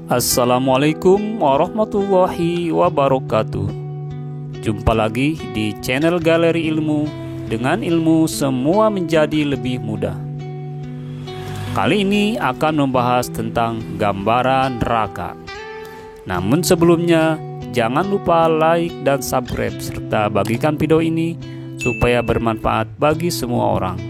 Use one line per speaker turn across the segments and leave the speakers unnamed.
Assalamualaikum warahmatullahi wabarakatuh. Jumpa lagi di channel Galeri Ilmu. Dengan ilmu semua menjadi lebih mudah. Kali ini akan membahas tentang gambaran neraka. Namun sebelumnya, jangan lupa like dan subscribe serta bagikan video ini supaya bermanfaat bagi semua orang.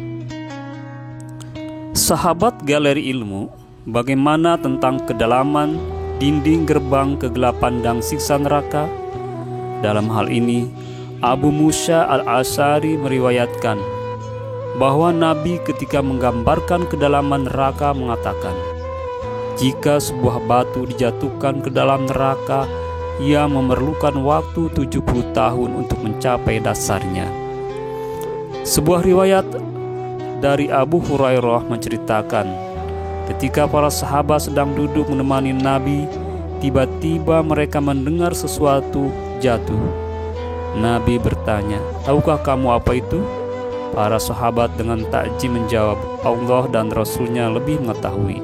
Sahabat Galeri Ilmu, bagaimana tentang kedalaman dinding gerbang kegelapan dan siksa neraka? Dalam hal ini, Abu Musa al-Asy'ari meriwayatkan bahwa Nabi ketika menggambarkan kedalaman neraka mengatakan, jika sebuah batu dijatuhkan ke dalam neraka, ia memerlukan waktu 70 tahun untuk mencapai dasarnya. Sebuah riwayat dari Abu Hurairah menceritakan, ketika para sahabat sedang duduk menemani Nabi, tiba-tiba mereka mendengar sesuatu jatuh. Nabi bertanya, "Tahukah kamu apa itu?" Para sahabat dengan takjub menjawab, "Allah dan Rasulnya lebih mengetahui."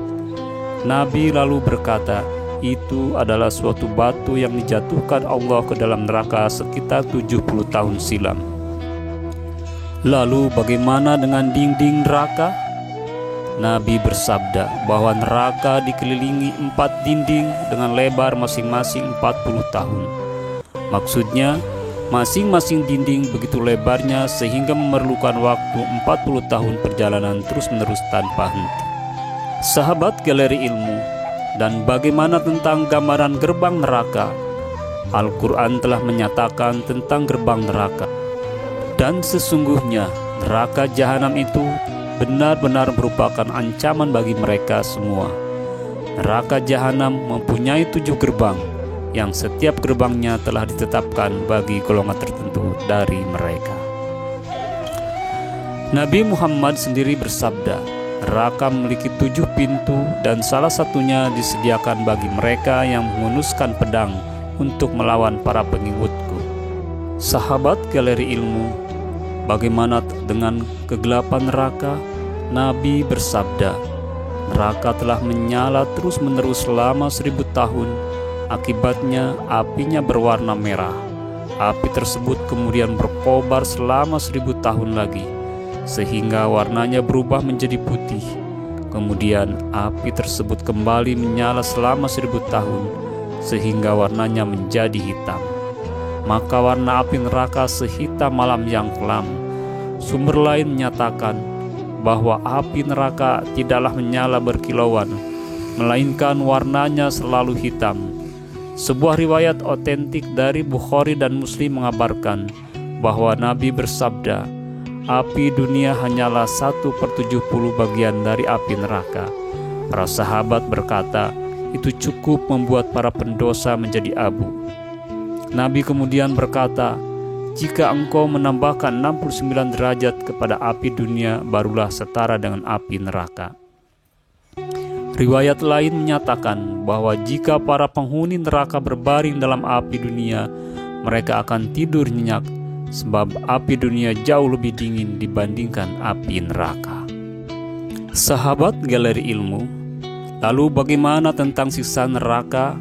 Nabi lalu berkata, "Itu adalah suatu batu yang dijatuhkan Allah ke dalam neraka sekitar 70 tahun silam." Lalu bagaimana dengan dinding neraka? Nabi bersabda bahwa neraka dikelilingi 4 dinding dengan lebar masing-masing 40 tahun. Maksudnya, masing-masing dinding begitu lebarnya sehingga memerlukan waktu 40 tahun perjalanan terus-menerus tanpa henti. Sahabat Galeri Ilmu, dan bagaimana tentang gambaran gerbang neraka? Al-Quran telah menyatakan tentang gerbang neraka. Dan sesungguhnya neraka jahanam itu benar-benar merupakan ancaman bagi mereka semua. Neraka jahanam mempunyai 7 gerbang, yang setiap gerbangnya telah ditetapkan bagi golongan tertentu dari mereka. Nabi Muhammad sendiri bersabda, neraka memiliki 7 pintu dan salah satunya disediakan bagi mereka yang menghunuskan pedang untuk melawan para pengikutku. Sahabat Galeri Ilmu, bagaimana dengan kegelapan neraka? Nabi bersabda, neraka telah menyala terus-menerus selama 1000 tahun. Akibatnya apinya berwarna merah. Api tersebut kemudian berkobar selama 1000 tahun lagi, sehingga warnanya berubah menjadi putih. Kemudian api tersebut kembali menyala selama 1000 tahun, sehingga warnanya menjadi hitam. Maka warna api neraka sehitam malam yang kelam. Sumber lain menyatakan bahwa api neraka tidaklah menyala berkilauan, melainkan warnanya selalu hitam. Sebuah riwayat otentik dari Bukhari dan Muslim mengabarkan bahwa Nabi bersabda, api dunia hanyalah 1/70 bagian dari api neraka. Para sahabat berkata, itu cukup membuat para pendosa menjadi abu. Nabi kemudian berkata, jika engkau menambahkan 69 derajat kepada api dunia, barulah setara dengan api neraka. Riwayat lain menyatakan bahwa jika para penghuni neraka berbaring dalam api dunia, mereka akan tidur nyenyak, sebab api dunia jauh lebih dingin dibandingkan api neraka. Sahabat Galeri Ilmu, lalu bagaimana tentang siksa neraka?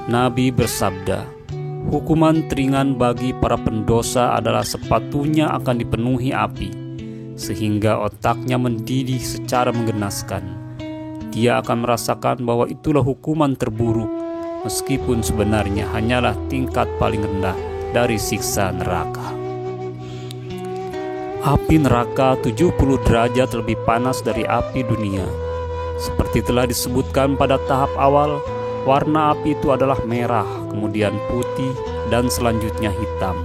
Nabi bersabda, hukuman teringan bagi para pendosa adalah sepatunya akan dipenuhi api, sehingga otaknya mendidih secara menggenaskan. Dia akan merasakan bahwa itulah hukuman terburuk, meskipun sebenarnya hanyalah tingkat paling rendah dari siksa neraka. Api neraka 70 derajat lebih panas dari api dunia. Seperti telah disebutkan pada tahap awal, warna api itu adalah merah, kemudian putih, dan selanjutnya hitam.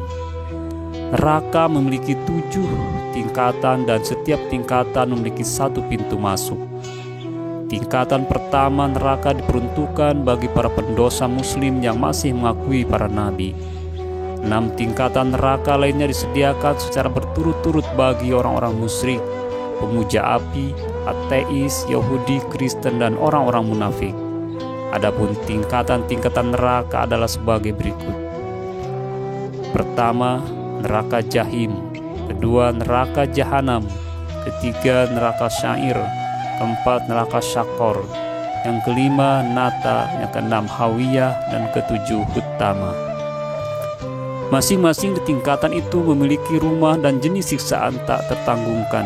Neraka memiliki 7 tingkatan dan setiap tingkatan memiliki 1 pintu masuk. Tingkatan pertama neraka diperuntukkan bagi para pendosa muslim yang masih mengakui para nabi. 6 tingkatan neraka lainnya disediakan secara berturut-turut bagi orang-orang musyrik, pemuja api, ateis, Yahudi, Kristen, dan orang-orang munafik. Adapun tingkatan-tingkatan neraka adalah sebagai berikut. Pertama, neraka Jahim. Kedua, neraka Jahanam. Ketiga, neraka Syair. Keempat, neraka Syakor. yang kelima Nata, yang keenam Hawiyah, dan ketujuh Huttama. Masing-masing di tingkatan itu memiliki rumah dan jenis siksaan tak tertanggungkan.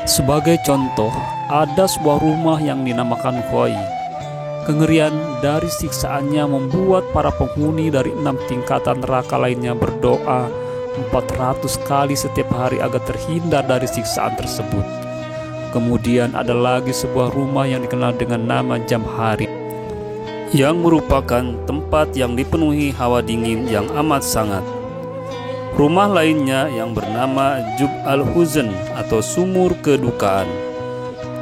Sebagai contoh, ada sebuah rumah yang dinamakan Khoi. Kengerian dari siksaannya membuat para penghuni dari 6 tingkatan neraka lainnya berdoa 400 kali setiap hari agar terhindar dari siksaan tersebut. Kemudian ada lagi sebuah rumah yang dikenal dengan nama Jamhari, yang merupakan tempat yang dipenuhi hawa dingin yang amat sangat. Rumah lainnya yang bernama Jub al-Huzn atau sumur kedukaan.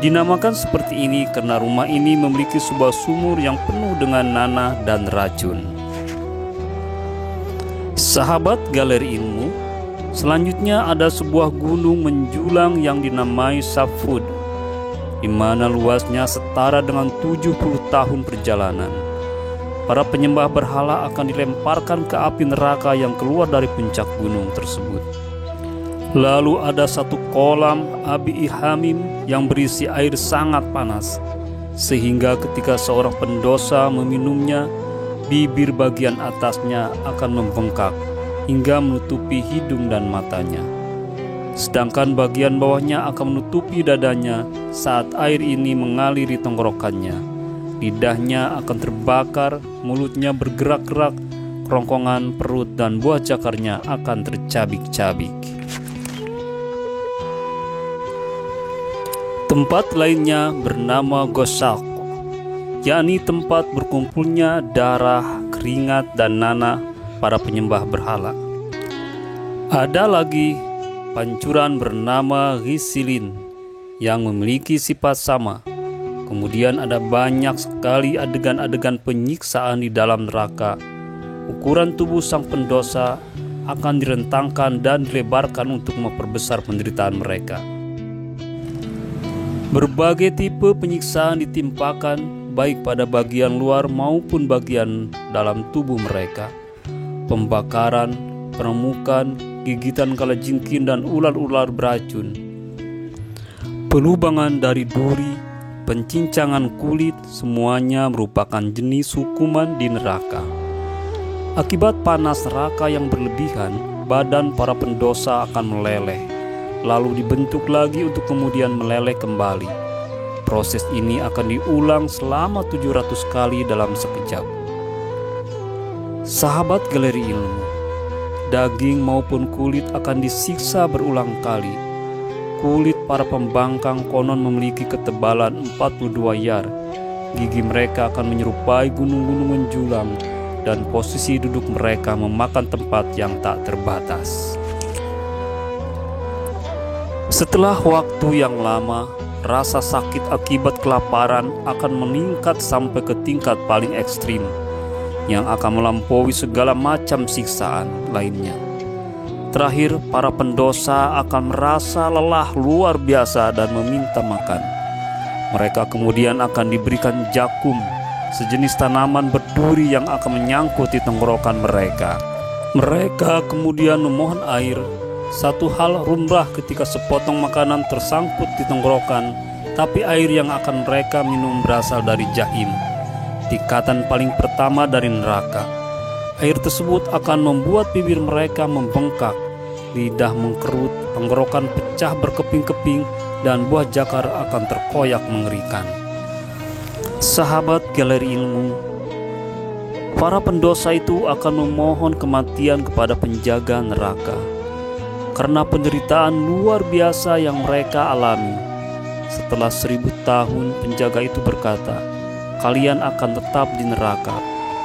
Dinamakan seperti ini karena rumah ini memiliki sebuah sumur yang penuh dengan nanah dan racun. Sahabat galeri ilmu, selanjutnya ada sebuah gunung menjulang yang dinamai Safud, di mana luasnya setara dengan 70 tahun perjalanan. Para penyembah berhala akan dilemparkan ke api neraka yang keluar dari puncak gunung tersebut. Lalu ada satu kolam Abi Hamim yang berisi air sangat panas, sehingga ketika seorang pendosa meminumnya, bibir bagian atasnya akan membengkak hingga menutupi hidung dan matanya. Sedangkan bagian bawahnya akan menutupi dadanya saat air ini mengalir di tenggorokannya. Lidahnya akan terbakar, mulutnya bergerak-gerak, kerongkongan perut dan buah cakarnya akan tercabik-cabik. Tempat lainnya bernama Gosak, yakni tempat berkumpulnya darah, keringat, dan nanah para penyembah berhala. Ada lagi pancuran bernama Ghisilin yang memiliki sifat sama. Kemudian ada banyak sekali adegan-adegan penyiksaan di dalam neraka. Ukuran tubuh sang pendosa akan direntangkan dan dilebarkan untuk memperbesar penderitaan mereka. Berbagai tipe penyiksaan ditimpakan baik pada bagian luar maupun bagian dalam tubuh mereka. Pembakaran, peremukan, gigitan kalajengking dan ular-ular beracun, pelubangan dari duri, pencincangan kulit, semuanya merupakan jenis hukuman di neraka. Akibat panas neraka yang berlebihan, badan para pendosa akan meleleh, lalu dibentuk lagi untuk kemudian meleleh kembali. Proses ini akan diulang selama 700 kali dalam sekejap. Sahabat galeri ilmu, daging maupun kulit akan disiksa berulang kali. Kulit para pembangkang konon memiliki ketebalan 42 yard. Gigi mereka akan menyerupai gunung-gunung menjulang, dan posisi duduk mereka memakan tempat yang tak terbatas. Setelah waktu yang lama, rasa sakit akibat kelaparan akan meningkat sampai ke tingkat paling ekstrim, yang akan melampaui segala macam siksaan lainnya. Terakhir, para pendosa akan merasa lelah luar biasa dan meminta makan. Mereka kemudian akan diberikan jakum, sejenis tanaman berduri yang akan menyangkut di tenggorokan mereka. Mereka kemudian memohon air. Satu hal lumrah ketika sepotong makanan tersangkut di tenggorokan, tapi air yang akan mereka minum berasal dari Jahim, tingkatan paling pertama dari neraka. Air tersebut akan membuat bibir mereka membengkak, lidah mengkerut, tenggorokan pecah berkeping-keping, dan buah jakar akan terkoyak mengerikan. Sahabat galeri ilmu, para pendosa itu akan memohon kematian kepada penjaga neraka karena penderitaan luar biasa yang mereka alami. Setelah 1000 tahun, penjaga itu berkata, "Kalian akan tetap di neraka."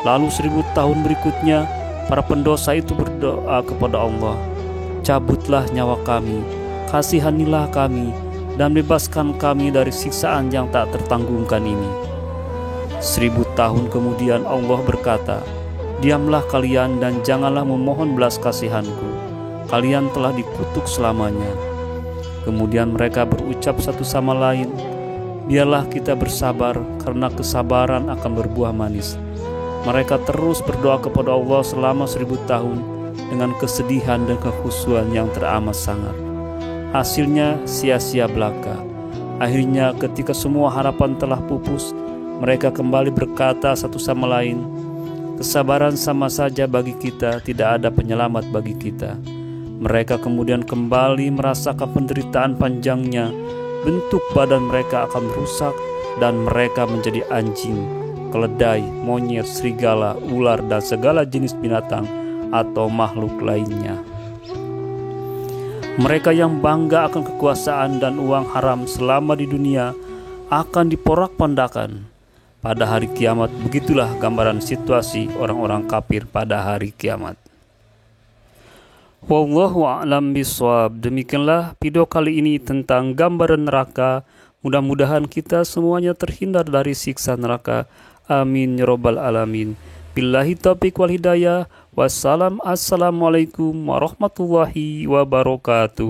Lalu 1000 tahun berikutnya, para pendosa itu berdoa kepada Allah, "Cabutlah nyawa kami, kasihanilah kami, dan bebaskan kami dari siksaan yang tak tertanggungkan ini." 1000 tahun kemudian Allah berkata, "Diamlah kalian dan janganlah memohon belas kasihanku. Kalian telah dikutuk selamanya." Kemudian mereka berucap satu sama lain, "Biarlah kita bersabar, karena kesabaran akan berbuah manis." Mereka terus berdoa kepada Allah selama 1000 tahun dengan kesedihan dan kekhusyuan yang teramat sangat. Hasilnya sia-sia belaka. Akhirnya ketika semua harapan telah pupus, mereka kembali berkata satu sama lain, "Kesabaran sama saja bagi kita, tidak ada penyelamat bagi kita." Mereka kemudian kembali merasakan penderitaan panjangnya. Bentuk badan mereka akan rusak dan mereka menjadi anjing, keledai, monyet, serigala, ular, dan segala jenis binatang atau makhluk lainnya. Mereka yang bangga akan kekuasaan dan uang haram selama di dunia akan diporak-pandakan pada hari kiamat. Begitulah gambaran situasi orang-orang kafir pada hari kiamat. Wallahu a'lam bishawab. Demikianlah video kali ini tentang gambaran neraka. Mudah-mudahan kita semuanya terhindar dari siksa neraka. Amin ya rabbal alamin. Billahi taufiq wal hidayah. Wassalamualaikum warahmatullahi wabarakatuh.